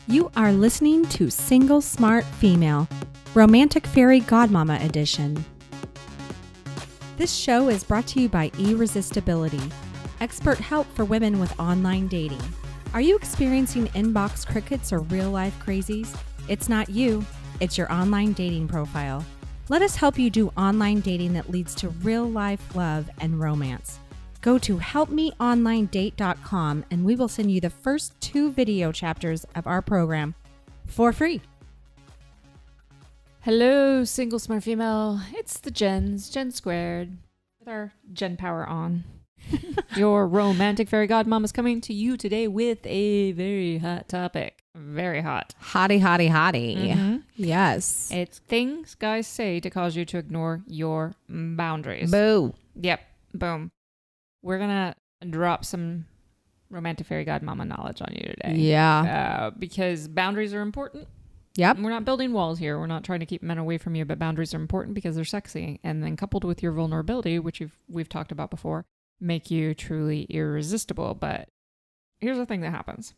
You are listening to Single Smart Female, Romantic Fairy Godmama Edition. This show is brought to you by Irresistibility, expert help for women with online dating. Are you experiencing inbox crickets or real-life crazies? It's not you, it's your online dating profile. Let us help you do online dating that leads to real-life love and romance. Go to helpmeonlinedate.com and we will send you the first 2 video chapters of our program for free. Hello, Single Smart Female. It's the Gen Squared, with our Gen power on. Your romantic fairy godmom is coming to you today with a very hot topic. Very hot. Hottie. Mm-hmm. Yes. It's things guys say to cause you to ignore your boundaries. Boo. Yep. Boom. We're going to drop some romantic fairy godmama knowledge on you today. Yeah. Because boundaries are important. Yep. We're not building walls here. We're not trying to keep men away from you, but boundaries are important because they're sexy. And then coupled with your vulnerability, which we've talked about before, make you truly irresistible. But here's the thing that happens.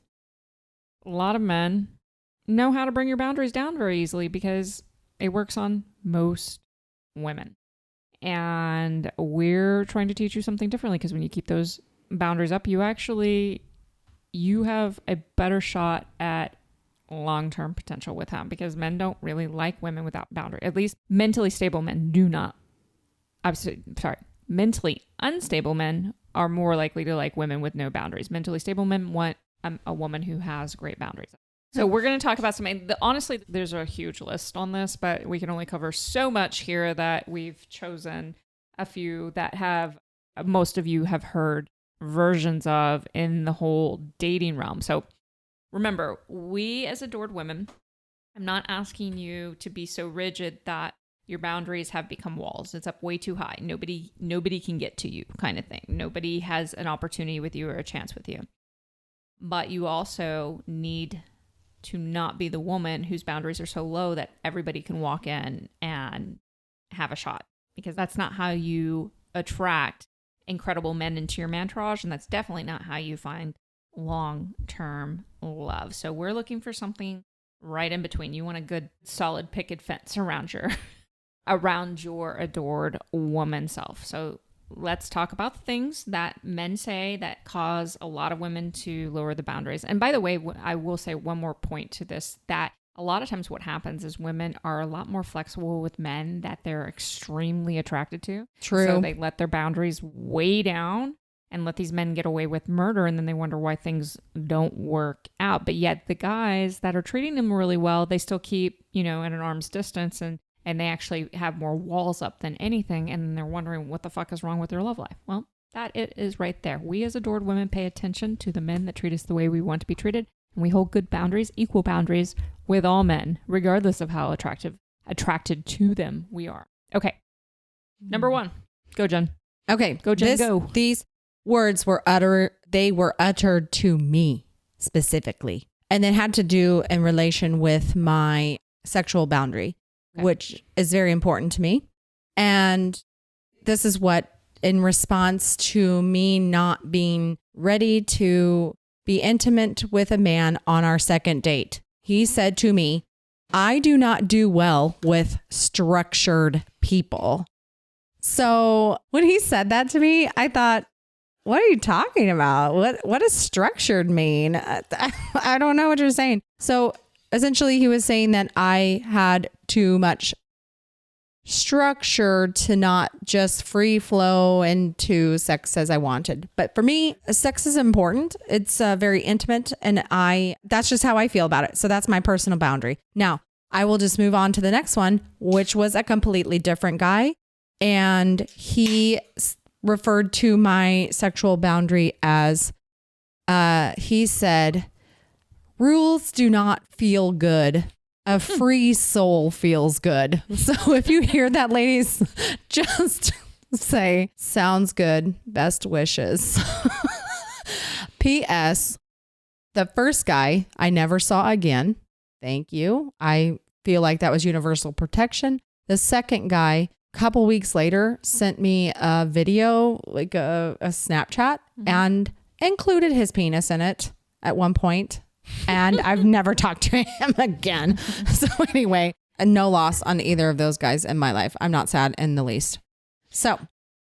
A lot of men know how to bring your boundaries down very easily because it works on most women. And we're trying to teach you something differently because when you keep those boundaries up, you have a better shot at long-term potential with them, because men don't really like women without boundaries. At least mentally stable men do not. Mentally unstable men are more likely to like women with no boundaries. Mentally stable men want a woman who has great boundaries. So we're going to talk about something. Honestly, there's a huge list on this, but we can only cover so much here that we've chosen a few that most of you have heard versions of in the whole dating realm. So remember, we as adored women, I'm not asking you to be so rigid that your boundaries have become walls. It's up way too high. Nobody can get to you, kind of thing. Nobody has an opportunity with you or a chance with you. But you also need to not be the woman whose boundaries are so low that everybody can walk in and have a shot, because that's not how you attract incredible men into your mantourage, and that's definitely not how you find long-term love. So we're looking for something right in between. You want a good solid picket fence around your adored woman self. So let's talk about the things that men say that cause a lot of women to lower the boundaries. And by the way, I will say one more point to this, that a lot of times what happens is women are a lot more flexible with men that they're extremely attracted to. True. So they let their boundaries way down and let these men get away with murder, and then they wonder why things don't work out. But yet the guys that are treating them really well, they still keep, at an arm's distance, and they actually have more walls up than anything, and then they're wondering what the fuck is wrong with their love life. Well, that it is right there. We as adored women pay attention to the men that treat us the way we want to be treated, and we hold good boundaries, equal boundaries with all men, regardless of how attracted to them we are. Okay. Number 1. Go, Jen. Okay. Go, Jen, go. These words were uttered to me specifically, and it had to do in relation with my sexual boundary. Okay. Which is very important to me. And this is what, in response to me not being ready to be intimate with a man on our second date, he said to me, "I do not do well with structured people." So when he said that to me, I thought, what are you talking about? What does structured mean? I don't know what you're saying. So essentially, he was saying that I had too much structure to not just free flow into sex as I wanted. But for me, sex is important. It's very intimate, and that's just how I feel about it. So that's my personal boundary. Now, I will just move on to the next one, which was a completely different guy. And he referred to my sexual boundary as, he said, "Rules do not feel good. A free soul feels good." So if you hear that, ladies, just say, "Sounds good. Best wishes." P.S. The first guy I never saw again. Thank you. I feel like that was universal protection. The second guy, a couple weeks later, sent me a video, like a Snapchat, and included his penis in it at one point. and I've never talked to him again. So anyway, no loss on either of those guys in my life. I'm not sad in the least. So,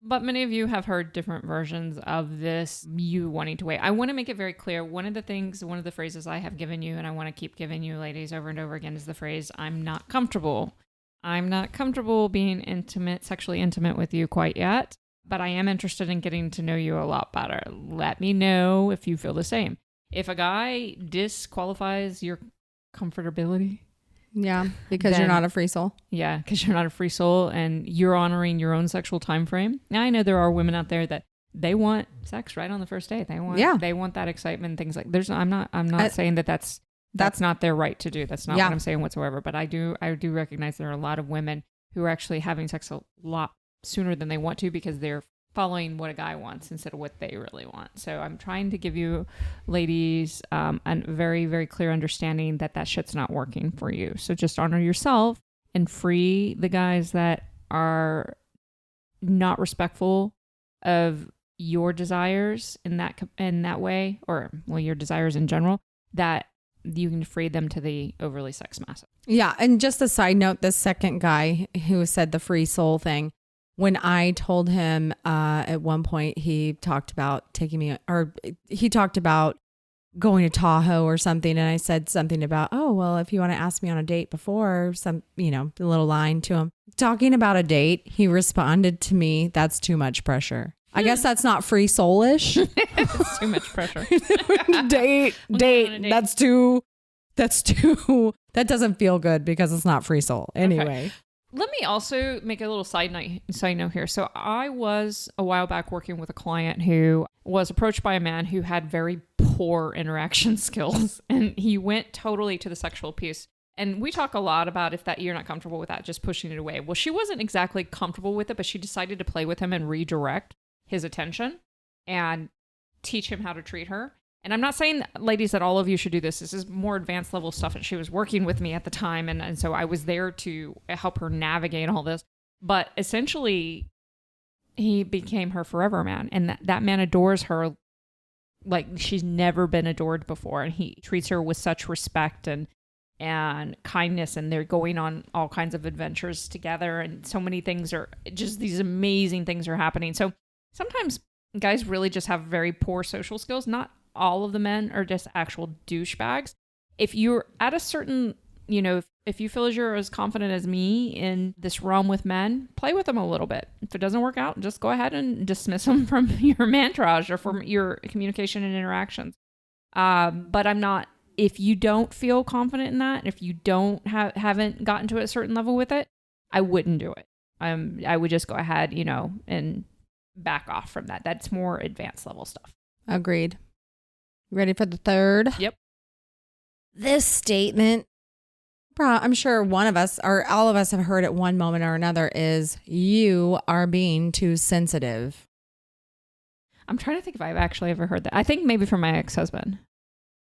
but many of you have heard different versions of this, you wanting to wait. I want to make it very clear. One of the phrases I have given you, and I want to keep giving you ladies over and over again, is the phrase, I'm not comfortable. I'm not comfortable being sexually intimate with you quite yet, but I am interested in getting to know you a lot better. Let me know if you feel the same. If a guy disqualifies your comfortability. Yeah, because you're not a free soul. Yeah, because you're not a free soul and you're honoring your own sexual time frame. Now, I know there are women out there that they want sex right on the first date. They want that excitement, things like I'm not saying that's not their right to do. That's not what I'm saying whatsoever. But I do recognize there are a lot of women who are actually having sex a lot sooner than they want to because they're following what a guy wants instead of what they really want. So I'm trying to give you ladies a very, very clear understanding that shit's not working for you. So just honor yourself and free the guys that are not respectful of your desires in that way, or your desires in general, that you can free them to the overly sex massive. Yeah. And just a side note, the second guy who said the free soul thing, when I told him at one point, he talked about going to Tahoe or something. And I said something about, oh, well, if you want to ask me on a date before, a little line to him. Talking about a date, he responded to me, that's too much pressure. I guess that's not free soulish. It's too much pressure. date. That doesn't feel good because it's not free soul. Anyway. Okay. Let me also make a little side note here. So I was a while back working with a client who was approached by a man who had very poor interaction skills, and he went totally to the sexual piece. And we talk a lot about if that you're not comfortable with that, just pushing it away. Well, she wasn't exactly comfortable with it, but she decided to play with him and redirect his attention and teach him how to treat her. And I'm not saying, ladies, that all of you should do this. This is more advanced level stuff. And she was working with me at the time. And so I was there to help her navigate all this. But essentially, he became her forever man. And that man adores her like she's never been adored before. And he treats her with such respect and kindness. And they're going on all kinds of adventures together. And so many things are just these amazing things are happening. So sometimes guys really just have very poor social skills. Not all of the men are just actual douchebags. If you're at a certain, if you feel as you're as confident as me in this realm with men, play with them a little bit. If it doesn't work out, just go ahead and dismiss them from your mantrage or from your communication and interactions. But if you don't feel confident in that, if you haven't gotten to a certain level with it, I wouldn't do it. I would just go ahead, and back off from that. That's more advanced level stuff. Agreed. Ready for the third? Yep. This statement, I'm sure one of us or all of us have heard at one moment or another, is you are being too sensitive. I'm trying to think if I've actually ever heard that. I think maybe from my ex-husband.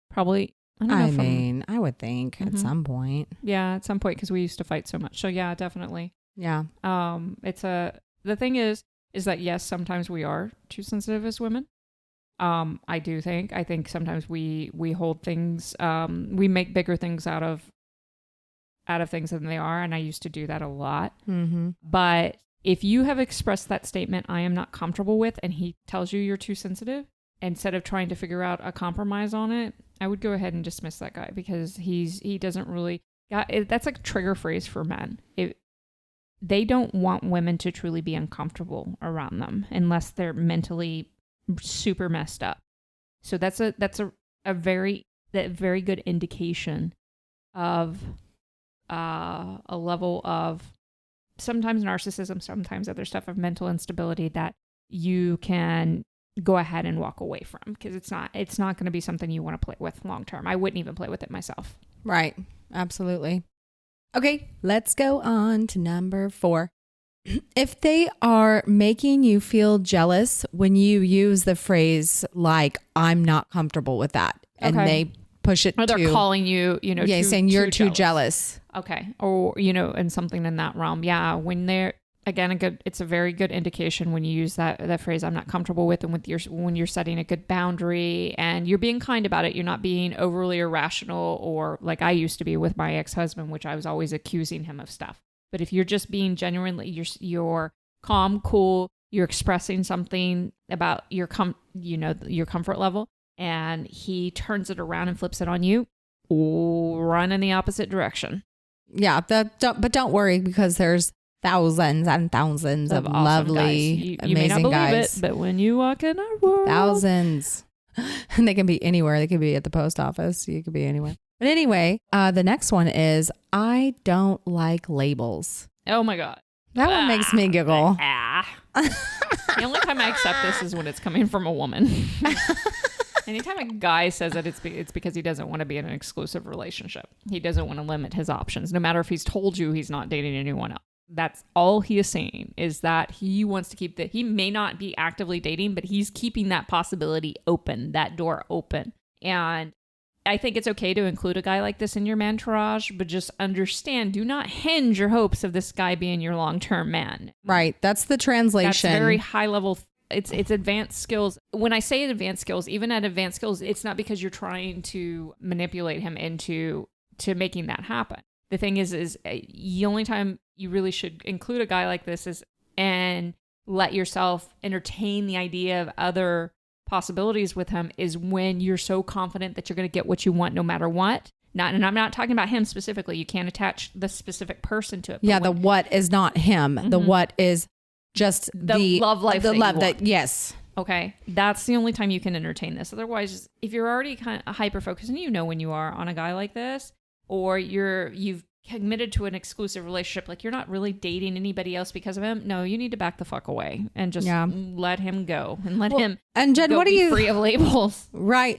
Probably. I would think at some point. Yeah, at some point, because we used to fight so much. So yeah, definitely. Yeah. The thing is that yes, sometimes we are too sensitive as women. I think sometimes we hold things, we make bigger things out of things than they are. And I used to do that a lot. Mm-hmm. But if you have expressed that statement, I am not comfortable with, and he tells you you're too sensitive, instead of trying to figure out a compromise on it, I would go ahead and dismiss that guy because he doesn't really, that's like a trigger phrase for men. They don't want women to truly be uncomfortable around them unless they're mentally super messed up. So that's a very good indication of a level of sometimes narcissism, sometimes other stuff of mental instability that you can go ahead and walk away from, because it's not going to be something you want to play with long term. I wouldn't even play with it myself. Right. Absolutely. Okay, let's go on to number 4. If they are making you feel jealous when you use the phrase like, I'm not comfortable with that, and they push it, or they're calling you, saying you're too jealous. Okay. Or, and something in that realm. Yeah. When again, it's a very good indication when you use that phrase, I'm not comfortable with, and when you're setting a good boundary and you're being kind about it. You're not being overly irrational, or like I used to be with my ex-husband, which I was always accusing him of stuff. But if you're just being genuinely, you're calm, cool, you're expressing something about your comfort level, and he turns it around and flips it on you, run in the opposite direction. Yeah, but don't worry, because there's thousands and thousands of awesome lovely, guys. You may not amazing believe guys. it, but when you walk in our world, Thousands. And they can be anywhere. They could be at the post office. You could be anywhere. But anyway, the next one is, I don't like labels. Oh my God. That one makes me giggle. The only time I accept this is when it's coming from a woman. Anytime a guy says it, it's because he doesn't want to be in an exclusive relationship. He doesn't want to limit his options, no matter if he's told you he's not dating anyone else. That's all he is saying, is that he wants to keep he may not be actively dating, but he's keeping that possibility open, that door open. And I think it's okay to include a guy like this in your mantourage, but just understand, do not hinge your hopes of this guy being your long-term man. Right. That's the translation. That's very high level. It's advanced skills. When I say advanced skills, even at advanced skills, it's not because you're trying to manipulate him into making that happen. The thing is the only time you really should include a guy like this is, and let yourself entertain the idea of other possibilities with him, is when you're so confident that you're going to get what you want no matter what. And I'm not talking about him specifically. You can't attach the specific person to it. Yeah, the what is not him. Mm-hmm. The what is just the love life. The love that, yes. Okay, that's the only time you can entertain this. Otherwise, if you're already kind of hyper focused, and when you are on a guy like this, or you've committed to an exclusive relationship, like you're not really dating anybody else because of him, no, you need to back the fuck away and just let him go and let him. And Jen, what do you free of labels? Right,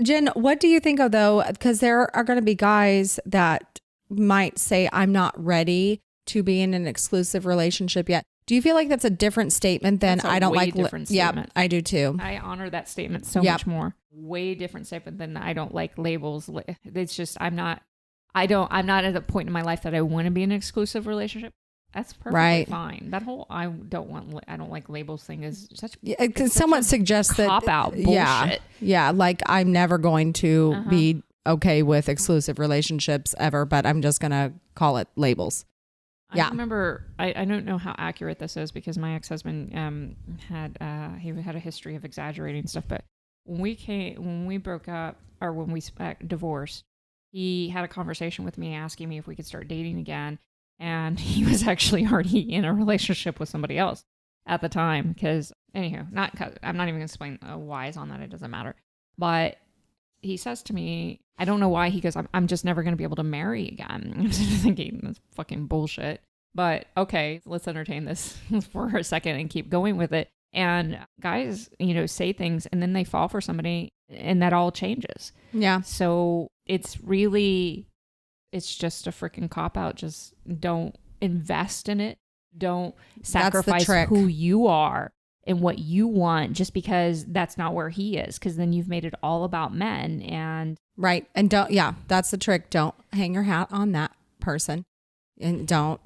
Jen, what do you think of though? Because there are going to be guys that might say, "I'm not ready to be in an exclusive relationship yet." Do you feel like that's a different statement than that's a I don't way like? Different statement. Yeah, I do too. I honor that statement so much more. Way different statement than I don't like labels. It's just I'm not at a point in my life that I want to be in an exclusive relationship. That's perfectly fine. That whole I don't like labels thing is such. Yeah, because someone suggests that cop out bullshit. Yeah, like I'm never going to be okay with exclusive relationships ever, but I'm just gonna call it labels. I remember, I don't know how accurate this is, because my ex-husband had a history of exaggerating stuff, but when we broke up, or when we divorced, he had a conversation with me asking me if we could start dating again, and he was actually already in a relationship with somebody else at the time, because anyhow, I'm not even gonna explain whys on that, it doesn't matter, but he says to me, I don't know why, he goes, I'm just never going to be able to marry again. I'm thinking, that's fucking bullshit. But okay, let's entertain this for a second and keep going with it. And guys, say things and then they fall for somebody and that all changes. Yeah. So it's just a freaking cop out. Just don't invest in it. Don't sacrifice who you are and what you want just because that's not where he is. Because then you've made it all about men. And right. And that's the trick. Don't hang your hat on that person. And don't,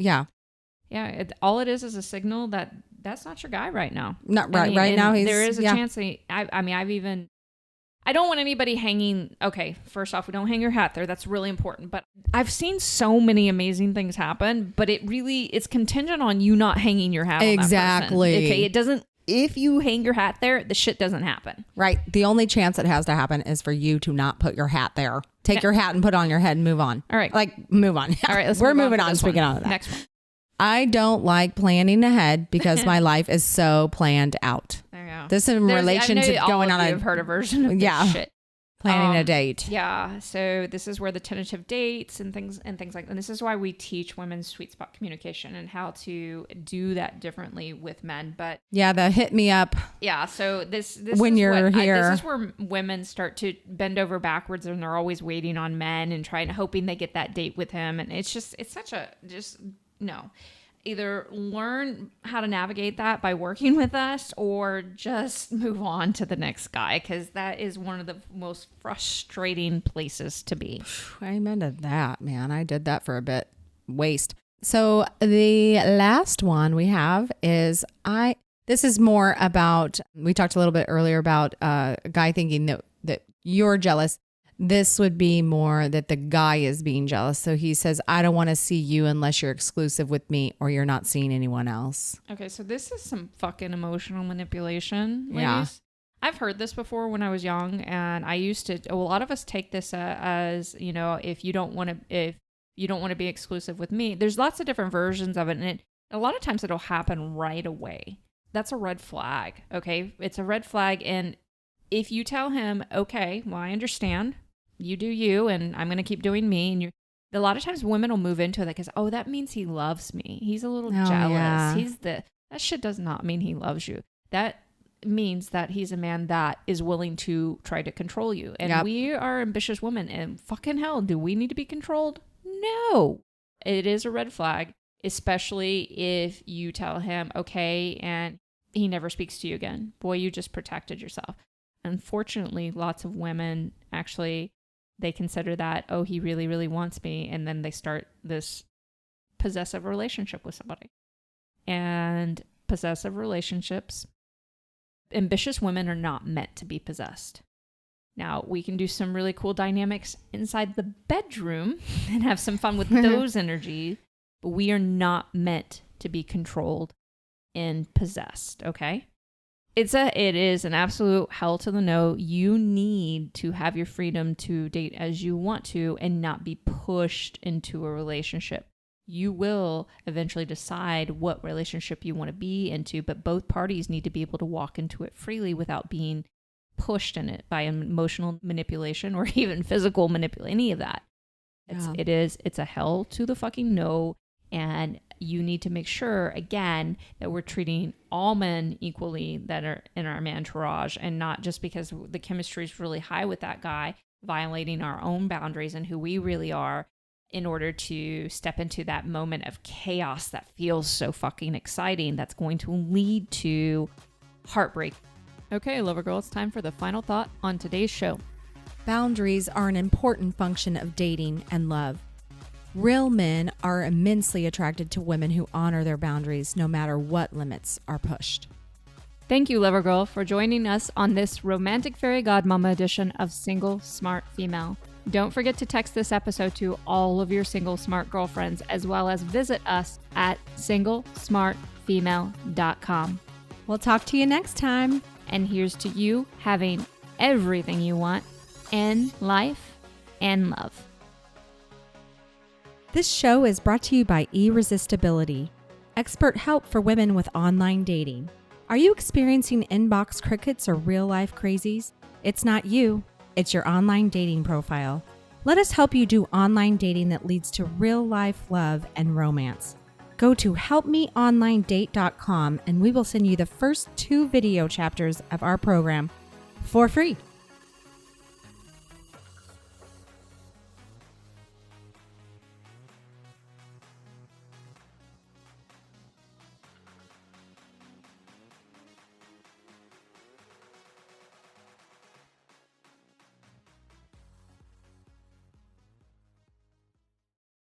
all it is a signal that that's not your guy right now. Not right. Right now, there is a chance. I don't want anybody hanging. Okay, first off, we don't hang your hat there. That's really important. But I've seen so many amazing things happen. But it's contingent on you not hanging your hat. Exactly. On that person. Okay, it doesn't. If you hang your hat there, the shit doesn't happen. Right. The only chance it has to happen is for you to not put your hat there. Take your hat and put it on your head and move on. All right. Like, move on. All right. We're moving on. Speaking of that. Next one. I don't like planning ahead because my life is so planned out. There you go. This in relation to going on I've heard a version of this shit. Planning a date. Yeah. So this is where the tentative dates and things like that. And this is why we teach women sweet spot communication and how to do that differently with men. But yeah, the hit me up. Yeah. So this when is you're here. This is where women start to bend over backwards and they're always waiting on men and hoping they get that date with him. And it's no. Either learn how to navigate that by working with us or just move on to the next guy, because that is one of the most frustrating places to be. Amen to that, man. I did that for a bit. Waste. So the last one we have is this is more about, we talked a little bit earlier about a guy thinking that you're jealous. This would be more that the guy is being jealous. So he says, I don't want to see you unless you're exclusive with me or you're not seeing anyone else. Okay, so this is some fucking emotional manipulation, ladies. Yeah. I've heard this before when I was young, and I used to. A lot of us take this as, if you don't want to be exclusive with me. There's lots of different versions of it, and a lot of times it'll happen right away. That's a red flag. Okay, it's a red flag, and if you tell him, okay, well, I understand, you do you, and I'm gonna keep doing me, and a lot of times women will move into it because, oh, that means he loves me. He's a little jealous. Yeah. That shit does not mean he loves you. That means that he's a man that is willing to try to control you. And we are ambitious women, and fucking hell, do we need to be controlled? No. It is a red flag, especially if you tell him, okay, and he never speaks to you again. Boy, you just protected yourself. Unfortunately, lots of women actually, they consider that, oh, he really, really wants me. And then they start this possessive relationship with somebody. And possessive relationships, ambitious women are not meant to be possessed. Now, we can do some really cool dynamics inside the bedroom and have some fun with those energies, but we are not meant to be controlled and possessed, okay? It is an absolute hell to the no. You need to have your freedom to date as you want to and not be pushed into a relationship. You will eventually decide what relationship you want to be into, but both parties need to be able to walk into it freely without being pushed in it by emotional manipulation or even physical manipulation, any of that. It's a hell to the fucking no. And you need to make sure, again, that we're treating all men equally that are in our entourage, and not just because the chemistry is really high with that guy, violating our own boundaries and who we really are in order to step into that moment of chaos that feels so fucking exciting that's going to lead to heartbreak. Okay, Lover Girl, it's time for the final thought on today's show. Boundaries are an important function of dating and love. Real men are immensely attracted to women who honor their boundaries no matter what limits are pushed. Thank you, Lover Girl, for joining us on this romantic fairy godmama edition of Single Smart Female. Don't forget to text this episode to all of your single smart girlfriends, as well as visit us at SingleSmartFemale.com. We'll talk to you next time. And here's to you having everything you want in life and love. This show is brought to you by Irresistibility, expert help for women with online dating. Are you experiencing inbox crickets or real-life crazies? It's not you, it's your online dating profile. Let us help you do online dating that leads to real-life love and romance. Go to helpmeonlinedate.com and we will send you the first 2 video chapters of our program for free.